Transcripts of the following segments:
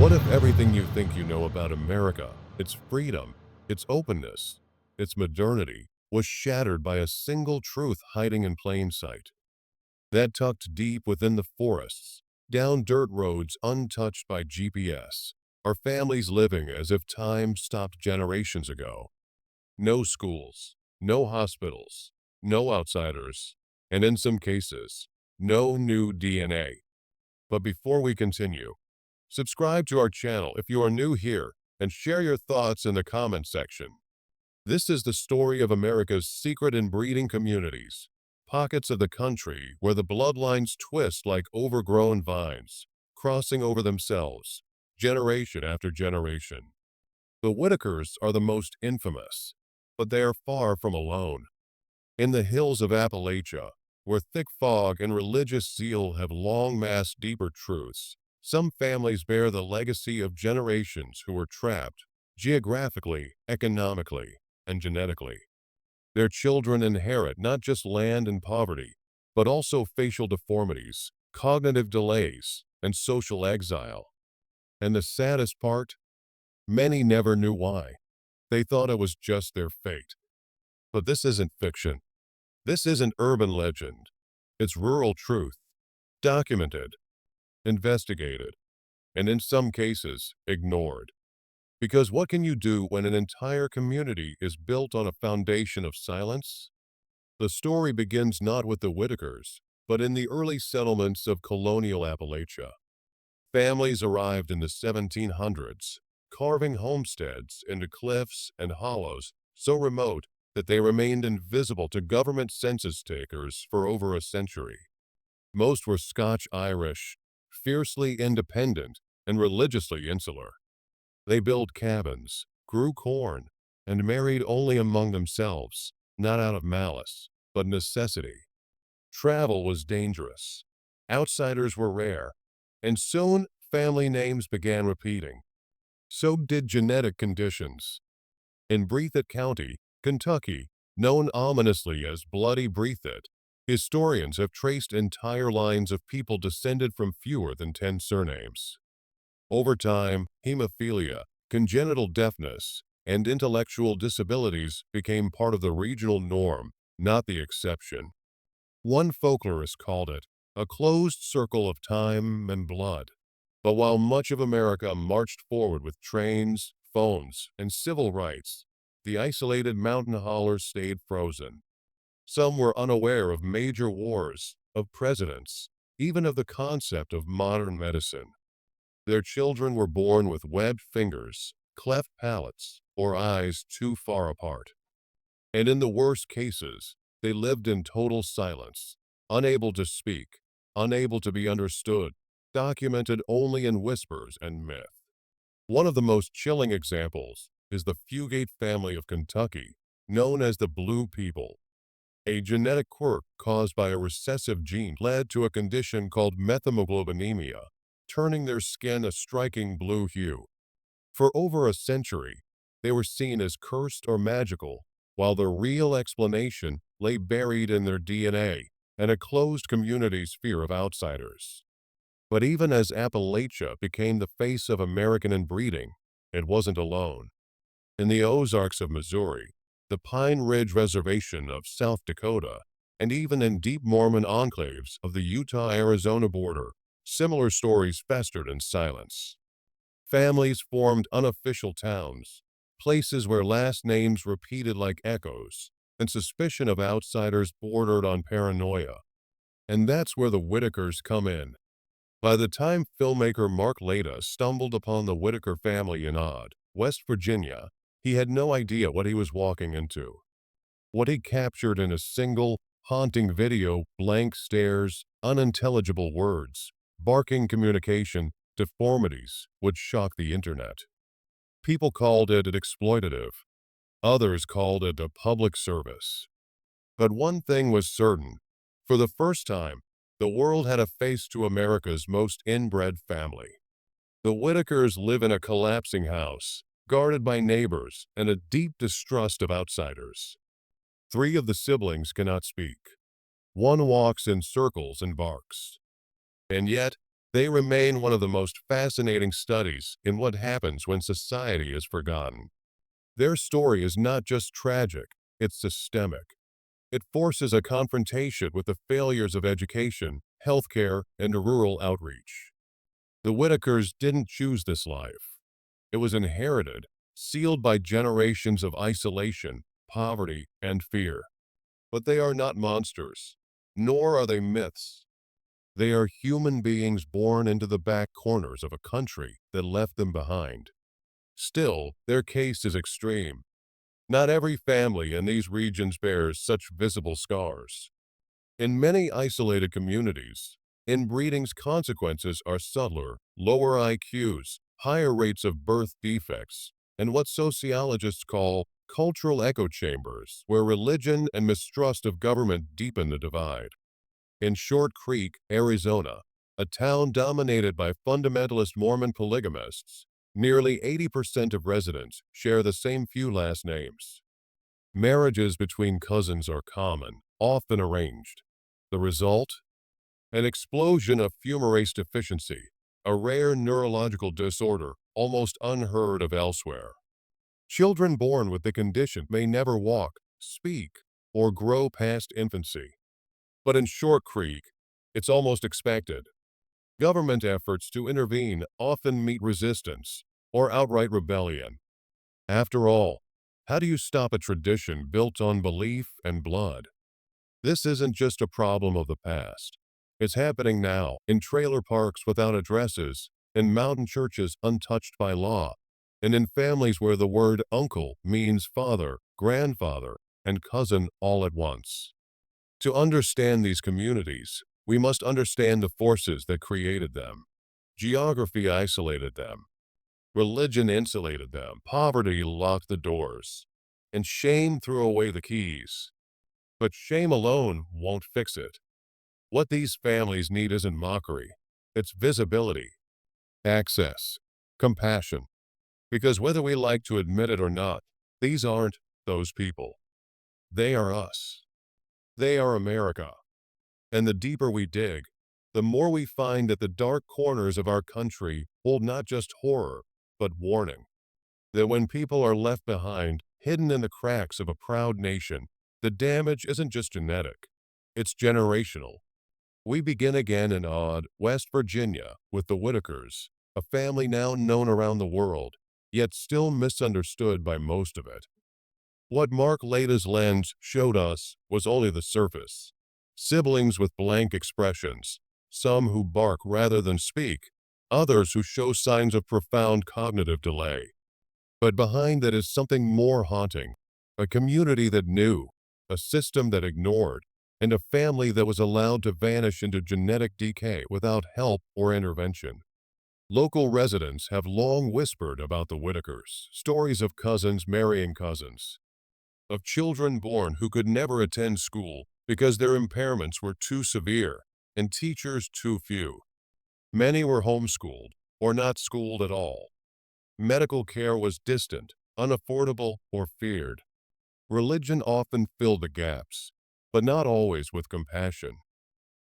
What if everything you think you know about America, its freedom, its openness, its modernity, was shattered by a single truth hiding in plain sight? That tucked deep within the forests, down dirt roads untouched by GPS, are families living as if time stopped generations ago. No schools, no hospitals, no outsiders, and in some cases, no new DNA. But before we continue, subscribe to our channel if you are new here and share your thoughts in the comment section. This is the story of America's secret inbreeding communities, pockets of the country where the bloodlines twist like overgrown vines, crossing over themselves, generation after generation. The Whitakers are the most infamous, but they are far from alone. In the hills of Appalachia, where thick fog and religious zeal have long masked deeper truths, some families bear the legacy of generations who were trapped geographically, economically, and genetically. Their children inherit not just land and poverty, but also facial deformities, cognitive delays, and social exile. And the saddest part? Many never knew why. They thought it was just their fate. But this isn't fiction. This isn't urban legend. It's rural truth, documented, investigated, and in some cases, ignored. Because what can you do when an entire community is built on a foundation of silence? The story begins not with the Whitakers, but in the early settlements of colonial Appalachia. Families arrived in the 1700s, carving homesteads into cliffs and hollows so remote that they remained invisible to government census takers for over a century. Most were Scotch-Irish, fiercely independent, and religiously insular. They built cabins, grew corn, and married only among themselves, not out of malice, but necessity. Travel was dangerous. Outsiders were rare, and soon family names began repeating. So did genetic conditions. In Breathitt County, Kentucky, known ominously as Bloody Breathitt, historians have traced entire lines of people descended from fewer than 10 surnames. Over time, hemophilia, congenital deafness, and intellectual disabilities became part of the regional norm, not the exception. One folklorist called it a closed circle of time and blood. But while much of America marched forward with trains, phones, and civil rights, the isolated mountain hollers stayed frozen. Some were unaware of major wars, of presidents, even of the concept of modern medicine. Their children were born with webbed fingers, cleft palates, or eyes too far apart. And in the worst cases, they lived in total silence, unable to speak, unable to be understood, documented only in whispers and myth. One of the most chilling examples is the Fugate family of Kentucky, known as the Blue People. A genetic quirk caused by a recessive gene led to a condition called methemoglobinemia, turning their skin a striking blue hue. For over a century, they were seen as cursed or magical, while the real explanation lay buried in their DNA and a closed community's fear of outsiders. But even as Appalachia became the face of American inbreeding, it wasn't alone. In the Ozarks of Missouri, the Pine Ridge Reservation of South Dakota, and even in deep Mormon enclaves of the Utah-Arizona border, similar stories festered in silence. Families formed unofficial towns, places where last names repeated like echoes, and suspicion of outsiders bordered on paranoia. And that's where the Whitakers come in. By the time filmmaker Mark Lada stumbled upon the Whitaker family in Odd, West Virginia, he had no idea what he was walking into. What he captured in a single, haunting video, blank stares, unintelligible words, barking communication, deformities, would shock the internet. People called it exploitative. Others called it a public service. But one thing was certain. For the first time, the world had a face to America's most inbred family. The Whitakers live in a collapsing house, guarded by neighbors and a deep distrust of outsiders. 3 of the siblings cannot speak. One walks in circles and barks. And yet, They remain one of the most fascinating studies in what happens when society is forgotten. Their story is not just tragic, it's systemic. It forces a confrontation with the failures of education, healthcare, and rural outreach. The Whitakers didn't choose this life. It was inherited, sealed by generations of isolation, poverty, and fear. But they are not monsters, nor are they myths. They are human beings born into the back corners of a country that left them behind. Still, their case is extreme. Not every family in these regions bears such visible scars. In many isolated communities, inbreeding's consequences are subtler: lower IQs, higher rates of birth defects, and what sociologists call cultural echo chambers, where religion and mistrust of government deepen the divide. In Short Creek, Arizona, a town dominated by fundamentalist Mormon polygamists, nearly 80% of residents share the same few last names. Marriages between cousins are common, often arranged. The result? An explosion of fumarase deficiency, a rare neurological disorder almost unheard of elsewhere. Children born with the condition may never walk, speak, or grow past infancy. But in Short Creek, it's almost expected. Government efforts to intervene often meet resistance or outright rebellion. After all, how do you stop a tradition built on belief and blood? This isn't just a problem of the past. It's happening now in trailer parks without addresses, in mountain churches untouched by law, and in families where the word uncle means father, grandfather, and cousin all at once. To understand these communities, we must understand the forces that created them. Geography isolated them. Religion insulated them. Poverty locked the doors. And shame threw away the keys. But shame alone won't fix it. What these families need isn't mockery. It's visibility, access, compassion. Because whether we like to admit it or not, these aren't those people. They are us. They are America. And the deeper we dig, the more we find that the dark corners of our country hold not just horror, but warning. That when people are left behind, hidden in the cracks of a proud nation, the damage isn't just genetic, it's generational. We begin again in odd West Virginia with the Whitakers, a family now known around the world, yet still misunderstood by most of it. What Mark Lada's lens showed us was only the surface. Siblings with blank expressions, some who bark rather than speak, others who show signs of profound cognitive delay. But behind that is something more haunting: a community that knew, a system that ignored, and a family that was allowed to vanish into genetic decay without help or intervention. Local residents have long whispered about the Whitakers, stories of cousins marrying cousins, of children born who could never attend school because their impairments were too severe and teachers too few. Many were homeschooled or not schooled at all. Medical care was distant, unaffordable, or feared. Religion often filled the gaps, but not always with compassion.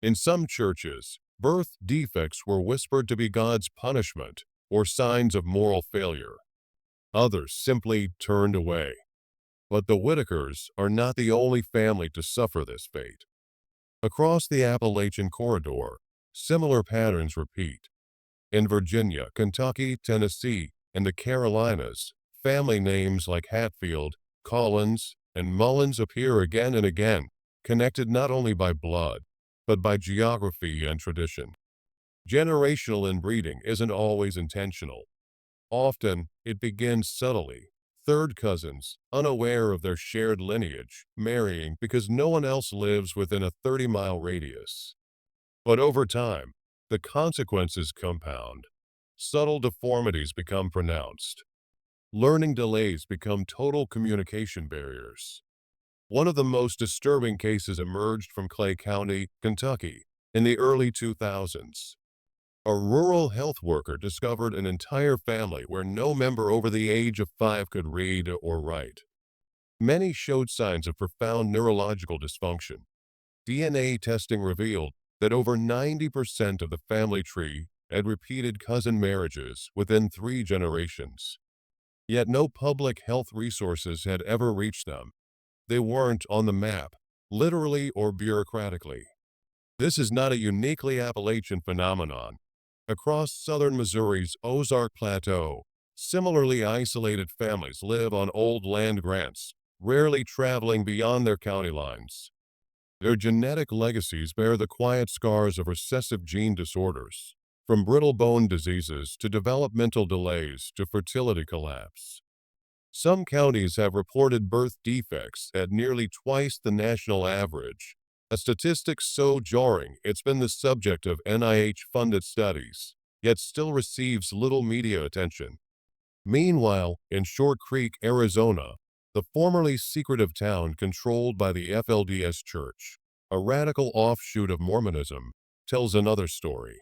In some churches, birth defects were whispered to be God's punishment or signs of moral failure. Others simply turned away. But the Whitakers are not the only family to suffer this fate. Across the Appalachian corridor, similar patterns repeat. In Virginia, Kentucky, Tennessee, and the Carolinas, family names like Hatfield, Collins, and Mullins appear again and again, connected not only by blood, but by geography and tradition. Generational inbreeding isn't always intentional. Often, it begins subtly. Third cousins, unaware of their shared lineage, marrying because no one else lives within a 30-mile radius. But over time, the consequences compound. Subtle deformities become pronounced. Learning delays become total communication barriers. One of the most disturbing cases emerged from Clay County, Kentucky, in the early 2000s. A rural health worker discovered an entire family where no member over the age of 5 could read or write. Many showed signs of profound neurological dysfunction. DNA testing revealed that over 90% of the family tree had repeated cousin marriages within 3 generations. Yet no public health resources had ever reached them. They weren't on the map, literally or bureaucratically. This is not a uniquely Appalachian phenomenon. Across southern Missouri's Ozark Plateau, similarly isolated families live on old land grants, rarely traveling beyond their county lines. Their genetic legacies bear the quiet scars of recessive gene disorders, from brittle bone diseases to developmental delays to fertility collapse. Some counties have reported birth defects at nearly twice the national average, a statistic so jarring it's been the subject of NIH-funded studies, yet still receives little media attention. Meanwhile, in Short Creek, Arizona, the formerly secretive town controlled by the FLDS Church, a radical offshoot of Mormonism, tells another story.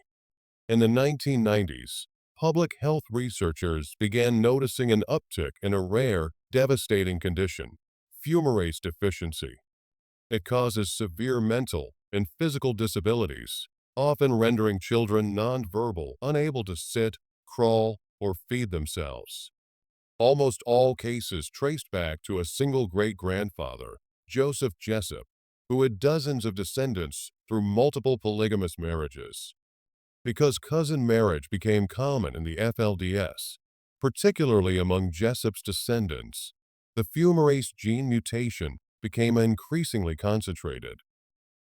In the 1990s, public health researchers began noticing an uptick in a rare, devastating condition, fumarase deficiency. It causes severe mental and physical disabilities, often rendering children nonverbal, unable to sit, crawl, or feed themselves. Almost all cases traced back to a single great-grandfather, Joseph Jessup, who had dozens of descendants through multiple polygamous marriages. Because cousin marriage became common in the FLDS, particularly among Jessup's descendants, the fumarase gene mutation became increasingly concentrated.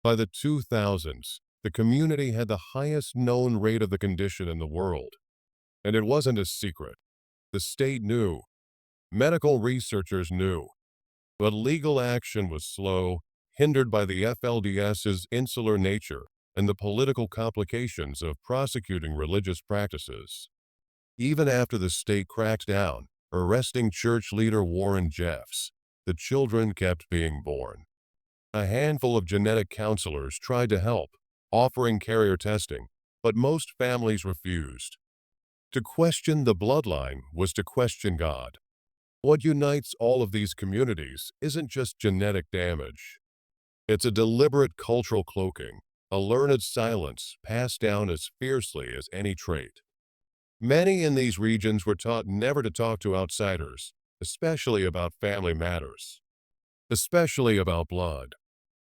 By the 2000s, the community had the highest known rate of the condition in the world. And it wasn't a secret. The state knew. Medical researchers knew. But legal action was slow, hindered by the FLDS's insular nature and the political complications of prosecuting religious practices. Even after the state cracked down, arresting church leader Warren Jeffs, the children kept being born. A handful of genetic counselors tried to help, offering carrier testing, but most families refused. To question the bloodline was to question God. What unites all of these communities isn't just genetic damage. It's a deliberate cultural cloaking, a learned silence passed down as fiercely as any trait. Many in these regions were taught never to talk to outsiders, especially about family matters, especially about blood.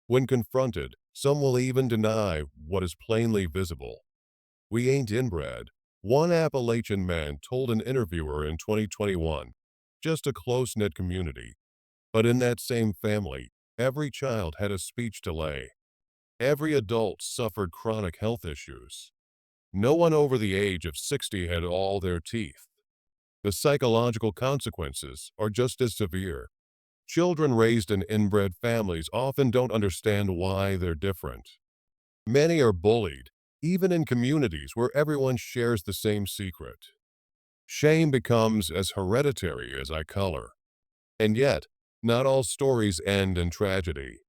When confronted, some will even deny what is plainly visible. "We ain't inbred," one Appalachian man told an interviewer in 2021, just a close-knit community. But in that same family, every child had a speech delay. Every adult suffered chronic health issues. No one over the age of 60 had all their teeth. The psychological consequences are just as severe. Children raised in inbred families often don't understand why they're different. Many are bullied, even in communities where everyone shares the same secret. Shame becomes as hereditary as eye color. And yet, not all stories end in tragedy.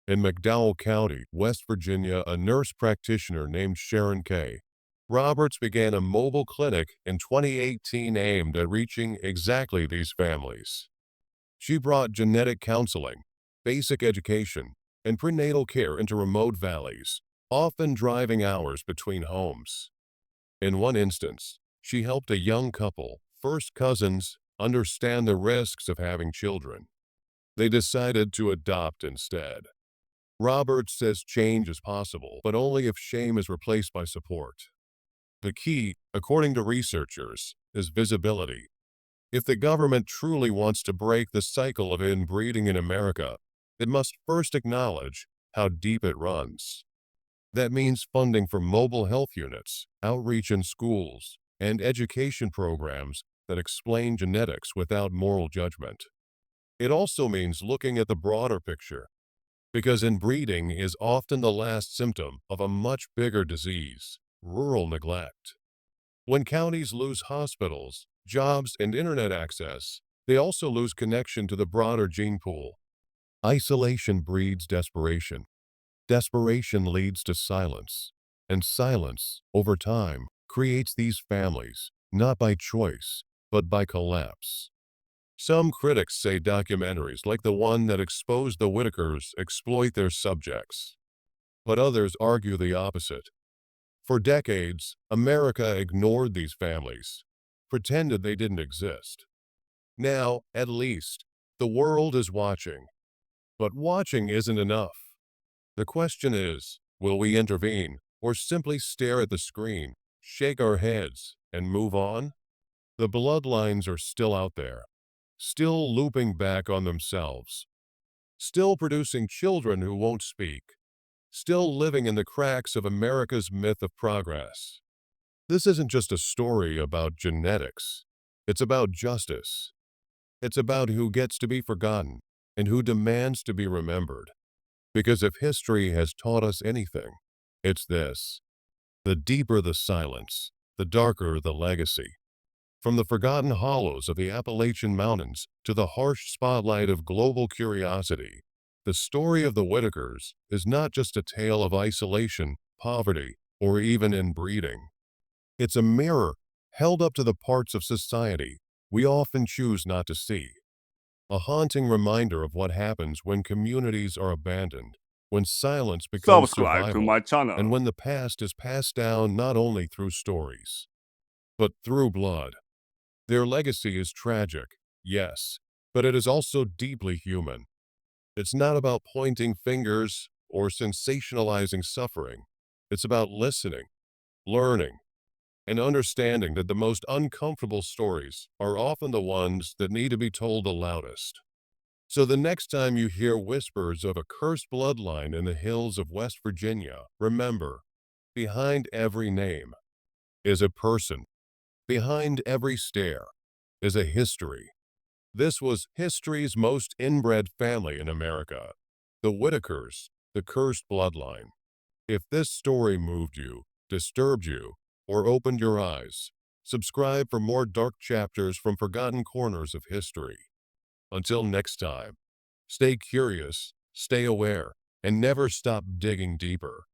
In McDowell County, West Virginia, a nurse practitioner named Sharon K. Roberts began a mobile clinic in 2018 aimed at reaching exactly these families. She brought genetic counseling, basic education, and prenatal care into remote valleys, often driving hours between homes. In one instance, she helped a young couple, first cousins, understand the risks of having children. They decided to adopt instead. Roberts says change is possible, but only if shame is replaced by support. The key, according to researchers, is visibility. If the government truly wants to break the cycle of inbreeding in America, it must first acknowledge how deep it runs. That means funding for mobile health units, outreach in schools, and education programs that explain genetics without moral judgment. It also means looking at the broader picture, because inbreeding is often the last symptom of a much bigger disease: rural neglect. When counties lose hospitals, jobs, and internet access, they also lose connection to the broader gene pool. Isolation breeds desperation. Desperation leads to silence. And silence, over time, creates these families, not by choice, but by collapse. Some critics say documentaries like the one that exposed the Whitakers exploit their subjects. but others argue the opposite. For decades, America ignored these families, pretended they didn't exist. Now, at least, the world is watching. But watching isn't enough. The question is, will we intervene or simply stare at the screen, shake our heads, and move on? The bloodlines are still out there, still looping back on themselves, still producing children who won't speak, still living in the cracks of America's myth of progress. This isn't just a story about genetics. It's about justice. It's about who gets to be forgotten and who demands to be remembered. Because if history has taught us anything, it's this. The deeper the silence, the darker the legacy. From the forgotten hollows of the Appalachian Mountains to the harsh spotlight of global curiosity, the story of the Whitakers is not just a tale of isolation, poverty, or even inbreeding. It's a mirror held up to the parts of society we often choose not to see. A haunting reminder of what happens when communities are abandoned, when silence becomes Subscribe to survival, my and channel. when the past is passed down not only through stories, but through blood. Their legacy is tragic, yes, but it is also deeply human. It's not about pointing fingers or sensationalizing suffering. It's about listening, learning, and understanding that the most uncomfortable stories are often the ones that need to be told the loudest. So the next time you hear whispers of a cursed bloodline in the hills of West Virginia, remember, behind every name is a person. Behind every stare is a history. This was history's most inbred family in America, the Whitakers, the cursed bloodline. If this story moved you, disturbed you, or opened your eyes, subscribe for more dark chapters from forgotten corners of history. Until next time, stay curious, stay aware, and never stop digging deeper.